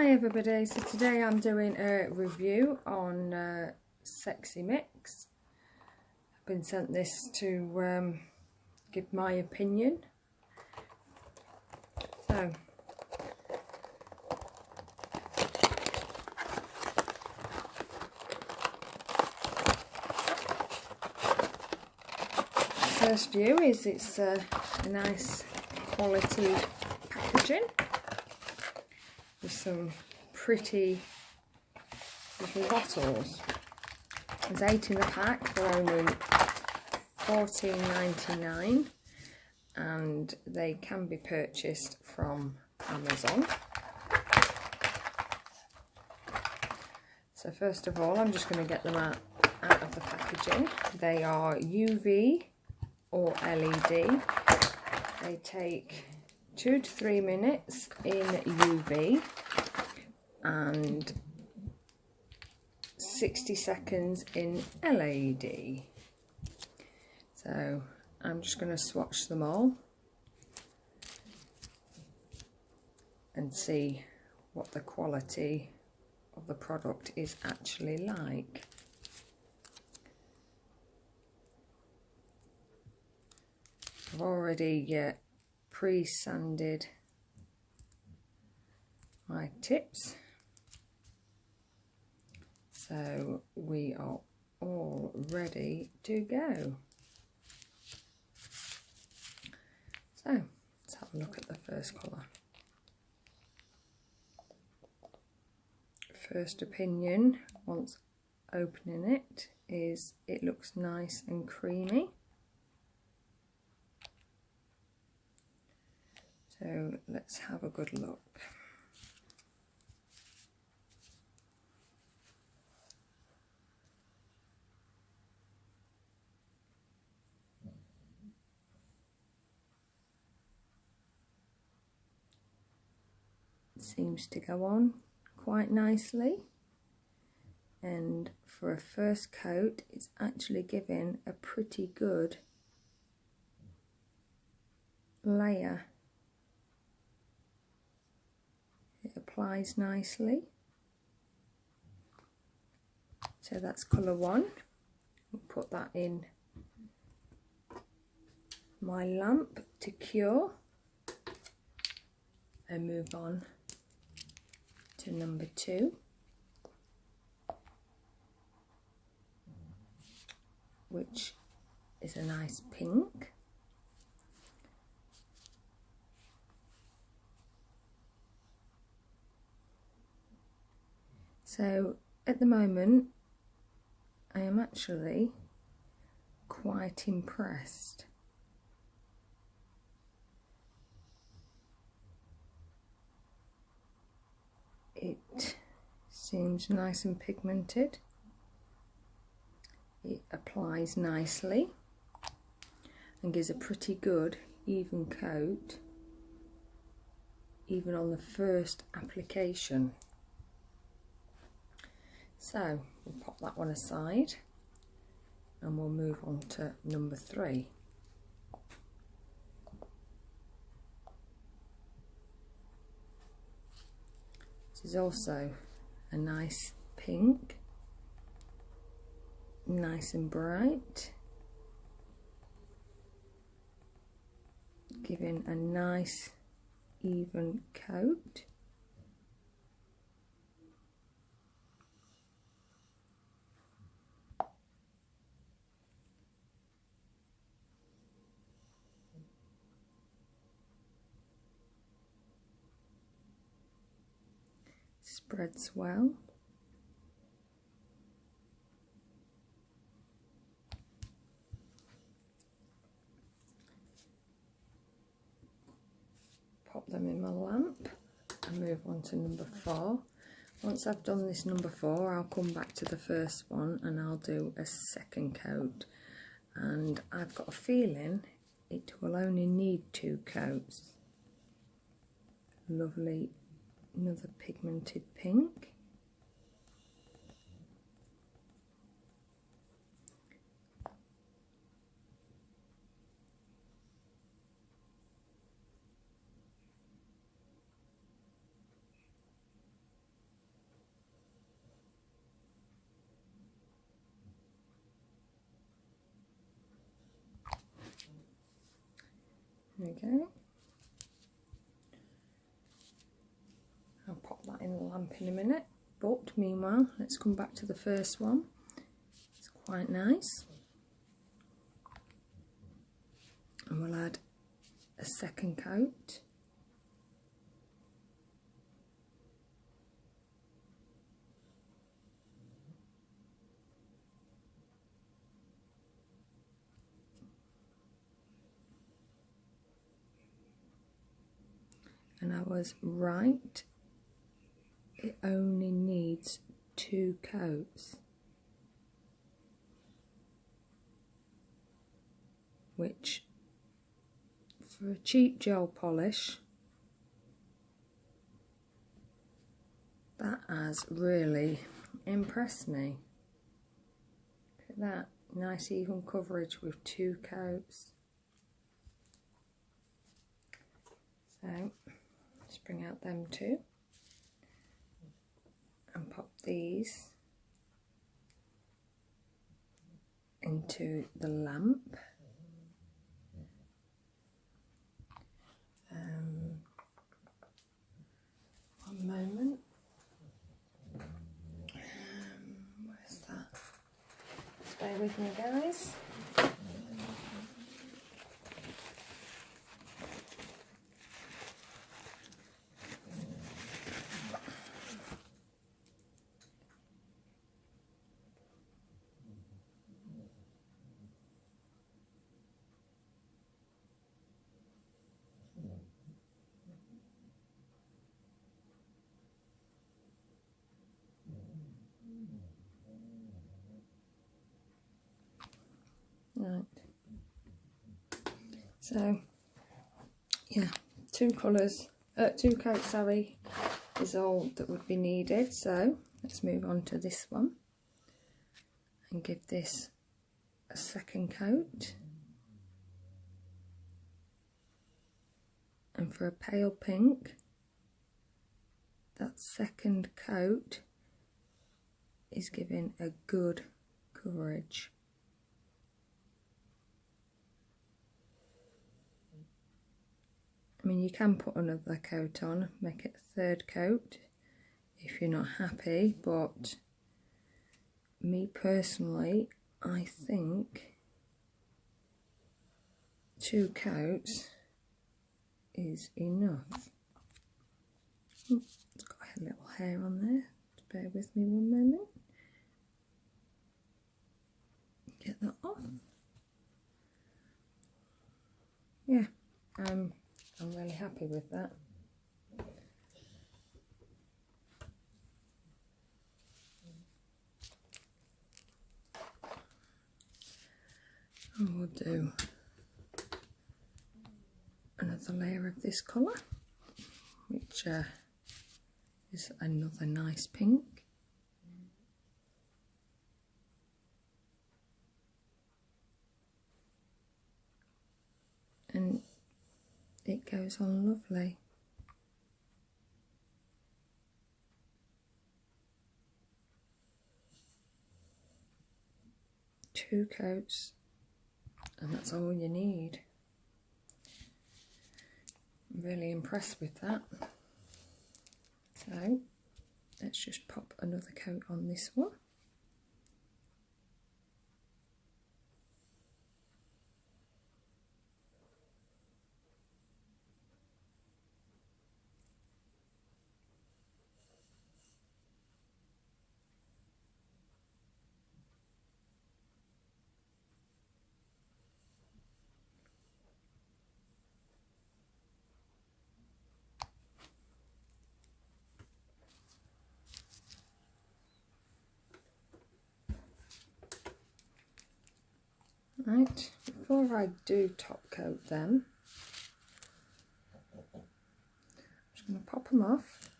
Hi everybody, so today I'm doing a review on Sexy Mix. I've been sent this to give my opinion. So first view is it's a nice quality packaging with some pretty little bottles. There's 8 in the pack for only $14.99 and they can be purchased from Amazon. So first of all, I'm just going to get them out of the packaging. They are UV or LED. They take 2 to 3 minutes in UV and 60 seconds in LED. So I'm just going to swatch them all and see what the quality of the product is actually like. I've already pre-sanded my tips, so we are all ready to go. So let's have a look at the first colour. First opinion once opening it is it looks nice and creamy. So let's have a good look. It seems to go on quite nicely, and for a first coat it's actually giving a pretty good layer. It applies nicely. So that's colour 1. We'll put that in my lamp to cure and move on to number 2, which is a nice pink. So at the moment I am actually quite impressed. It seems nice and pigmented. It applies nicely and gives a pretty good even coat even on the first application. So we'll pop that one aside and we'll move on to number 3. This is also a nice pink, nice and bright, giving a nice even coat. Spreads well. Pop them in my lamp and move on to number 4. Once I've done this number 4, I'll come back to the first one and I'll do a second coat. And I've got a feeling it will only need 2 coats. Lovely, another pigmented pink. There we go. I'll pop that in the lamp in a minute, but meanwhile let's come back to the first one. It's quite nice, and we'll add a second coat. And I was right, it only needs 2 coats, which for a cheap gel polish, that has really impressed me. Look at that, nice even coverage with 2 coats. So let's bring out them 2 and pop these into the lamp. One moment. Where's that? Just bear with me, guys. Right, so yeah, 2 colours, 2 coats, sorry, is all that would be needed. So let's move on to this one and give this a second coat. And for a pale pink, that second coat is giving a good coverage. I mean, you can put another coat on, make it a 3rd coat if you're not happy, but me personally, I think 2 coats is enough. It's got a little hair on there, just bear with me one moment. Get that off. Yeah, I'm really happy with that. And we'll do another layer of this colour, which is another nice pink. And it goes on lovely. Two coats, and that's all you need. I'm really impressed with that. So let's just pop another coat on this one. Right, before I do top coat them, I'm just going to pop them off,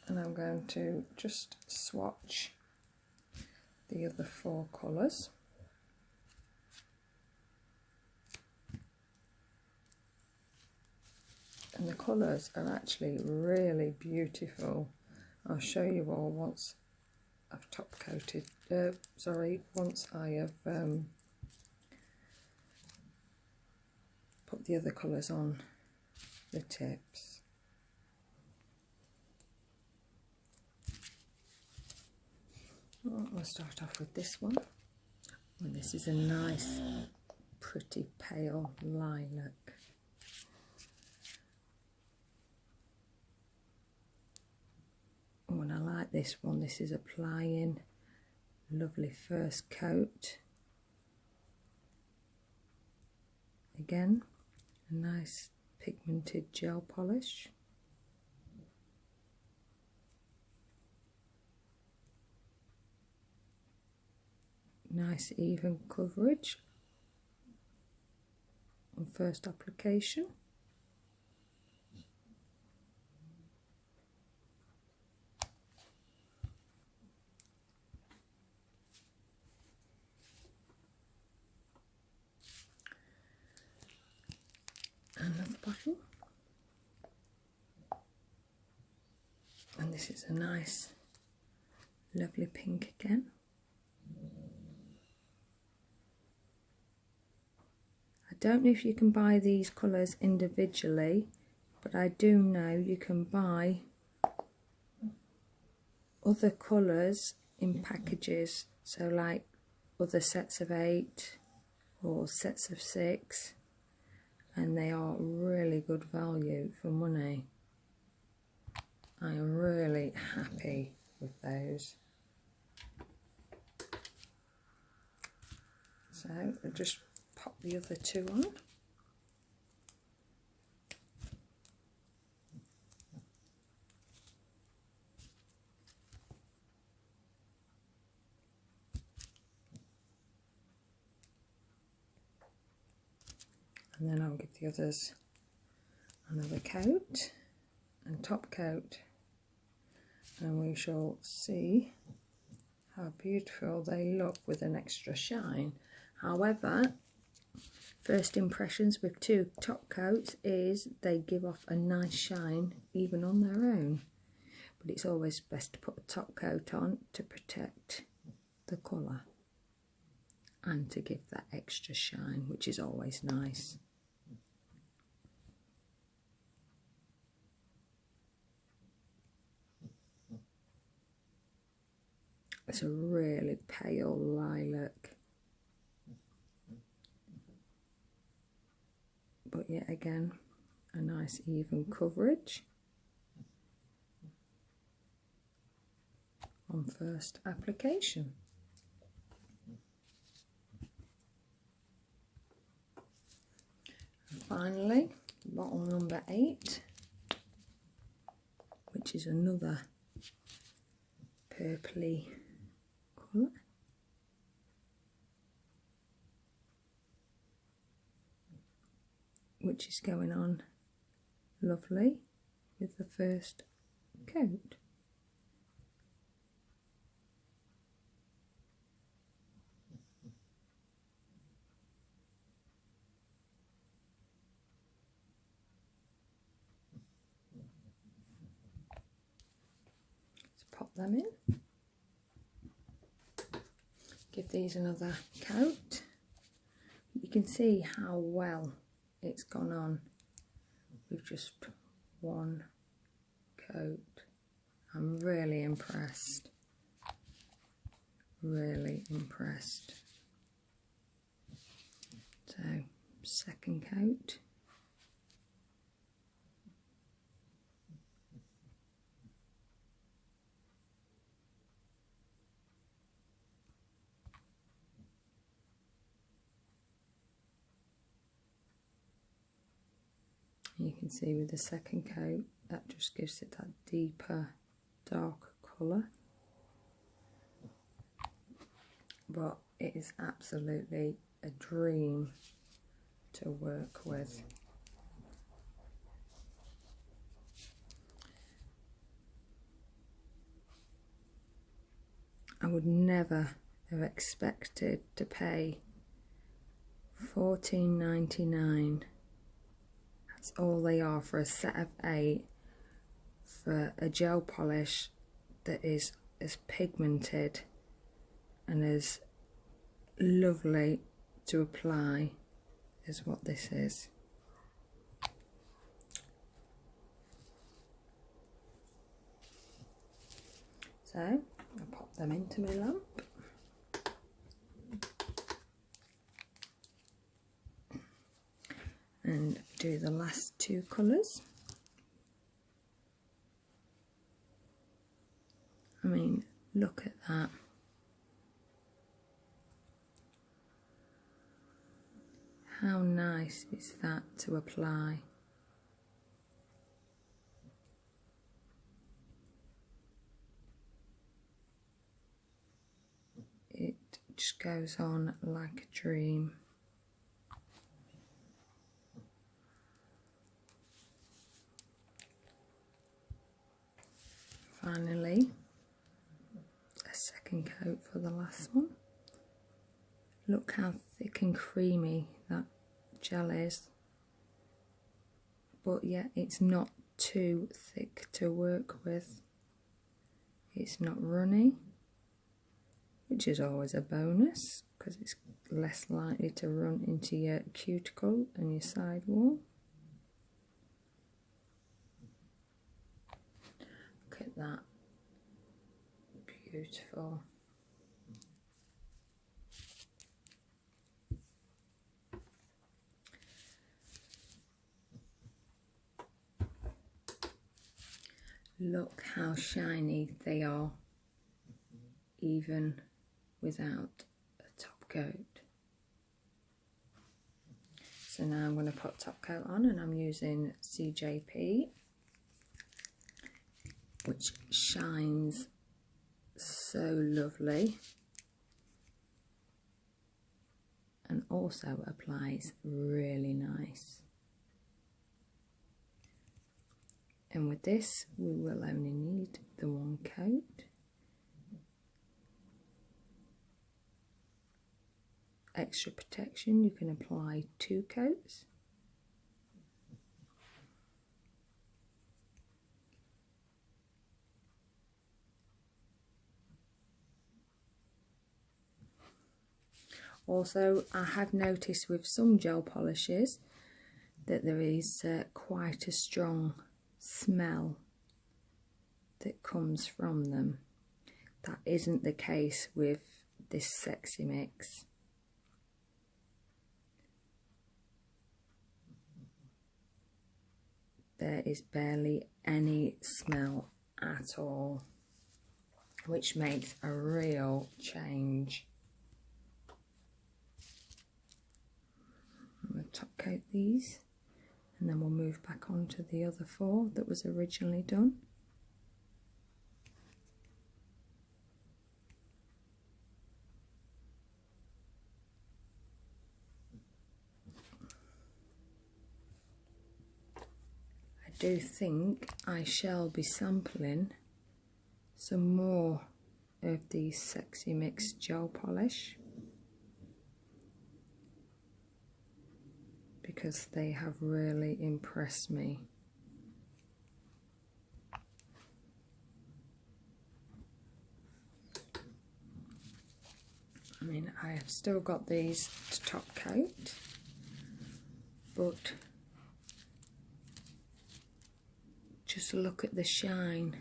and I'm going to just swatch the other four colours. And the colours are actually really beautiful. I'll show you all once I've top coated, once I have put the other colours on the tips. I'll start off with this one. And this is a nice, pretty pale lilac. Oh, and I like this one. This is applying lovely first coat. Again, a nice pigmented gel polish. Nice even coverage on first application. Another bottle. And this is a nice, lovely pink again. I don't know if you can buy these colours individually, but I do know you can buy other colours in packages, so like other sets of 8 or sets of 6, and they are really good value for money. I am really happy with those. So I'll just pop the other 2 on. And then I'll give the others another coat and top coat, and we shall see how beautiful they look with an extra shine. However, first impressions with 2 top coats is they give off a nice shine even on their own, but it's always best to put a top coat on to protect the colour and to give that extra shine, which is always nice. It's a really pale lilac, but yet again a nice even coverage on first application. And finally, bottle number 8, which is another purpley colour. Which is going on lovely with the first coat. Let's pop them in. Give these another coat. You can see how well it's gone on with just 1 coat. I'm really impressed. Really impressed. So, second coat. You can see with the second coat, that just gives it that deeper, dark colour. But it is absolutely a dream to work with. I would never have expected to pay $14.99. That's all they are for a set of 8 for a gel polish that is as pigmented and as lovely to apply as what this is. So I'll pop them into my lamp. And do the last two colours. I mean, look at that. How nice is that to apply? It just goes on like a dream. Finally, a second coat for the last one. Look how thick and creamy that gel is, but yet it's not too thick to work with. It's not runny, which is always a bonus because it's less likely to run into your cuticle and your side wall. Look at that, beautiful. Look how shiny they are, even without a top coat. So now I'm going to put top coat on, and I'm using CJP, which shines so lovely and also applies really nice. And with this, we will only need the one coat. Extra protection, you can apply 2 coats. Also, I have noticed with some gel polishes that there is quite a strong smell that comes from them. That isn't the case with this Sexy Mix. There is barely any smell at all, which makes a real change. I'm going to top coat these, and then we'll move back on to the other 4 that was originally done. I do think I shall be sampling some more of these Sexy Mix gel polish, because they have really impressed me. I mean, I have still got these to top coat, but just look at the shine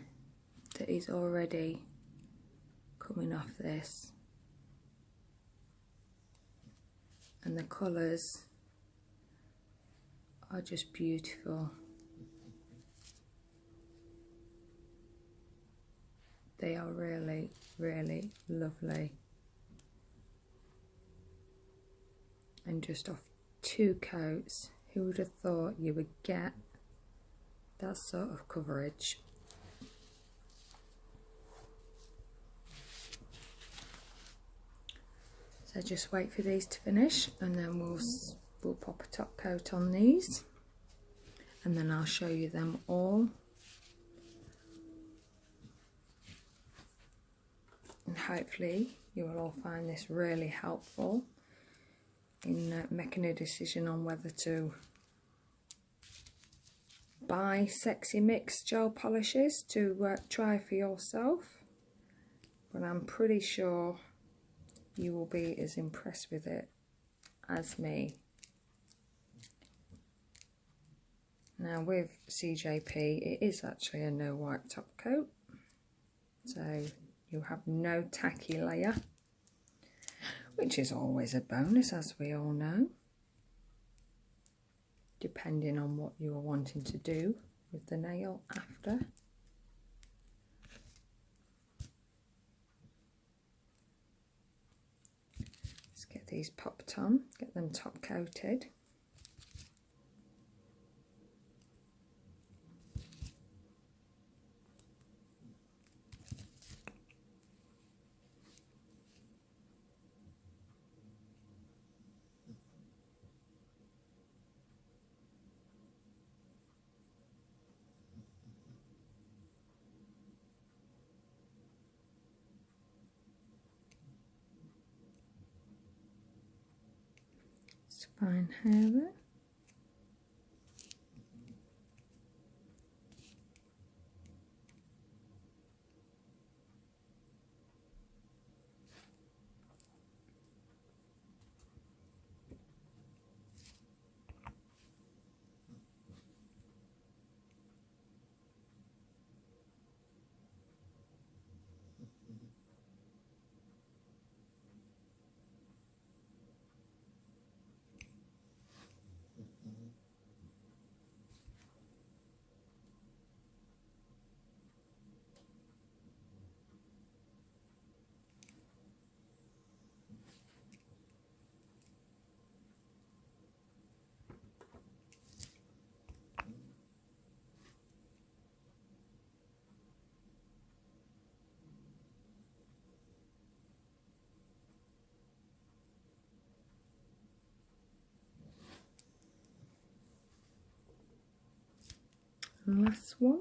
that is already coming off this, and the colours are just beautiful. They are really, really lovely. And just off 2 coats, who would have thought you would get that sort of coverage? So just wait for these to finish, and then we'll pop a top coat on these, and then I'll show you them all. And hopefully you will all find this really helpful in making a decision on whether to buy Sexy Mix gel polishes to try for yourself. But I'm pretty sure you will be as impressed with it as me. Now with CJP, it is actually a no wipe top coat, so you have no tacky layer, which is always a bonus, as we all know, depending on what you are wanting to do with the nail after. Let's get these popped on, get them top coated. Fine hair there. And last one.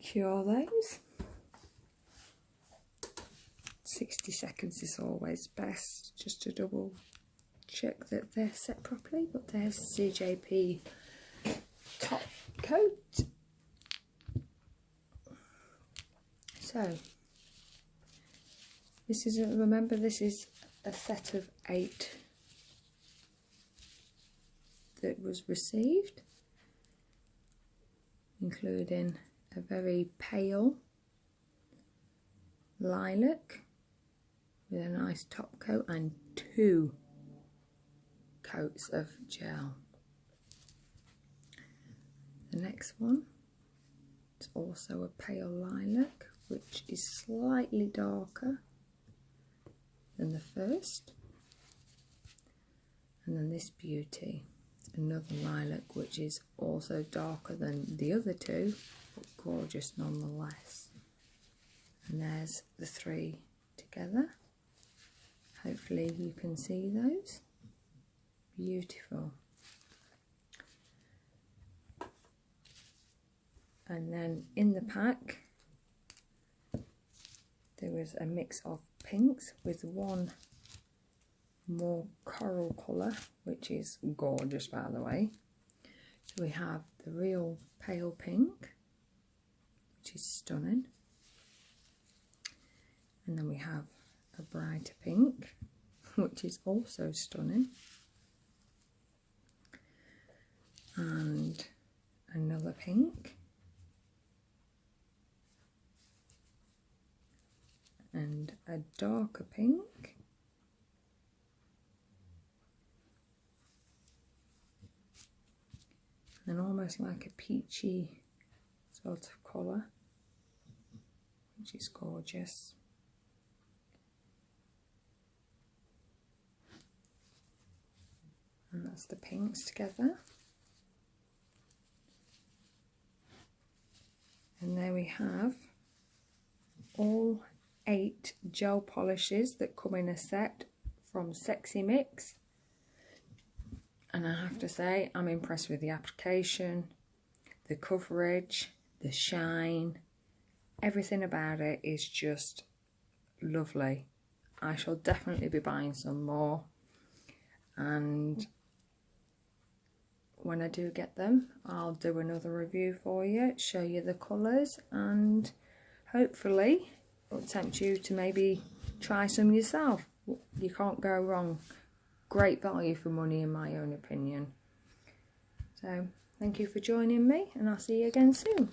Cure those. 60 seconds is always best, just to double check that they're set properly. But there's CJP top coat. So this is remember, this is a set of 8 that was received, including a very pale lilac with a nice top coat and 2 coats of gel. The next one is also a pale lilac, which is slightly darker than the first. And then this beauty, another lilac, which is also darker than the other 2, but gorgeous nonetheless. And there's the 3 together. Hopefully you can see those. Beautiful. And then in the pack there was a mix of pinks with one more coral colour, which is gorgeous, by the way. So we have the real pale pink, which is stunning, and then we have a brighter pink, which is also stunning, and another pink, and a darker pink, and almost like a peachy sort of colour, which is gorgeous. And that's the pinks together. And there we have all 8 gel polishes that come in a set from Sexy Mix. And I have to say, I'm impressed with the application, the coverage, the shine. Everything about it is just lovely. I shall definitely be buying some more. And when I do get them, I'll do another review for you, show you the colours, and hopefully it'll tempt you to maybe try some yourself. You can't go wrong. Great value for money in my own opinion. So thank you for joining me, and I'll see you again soon.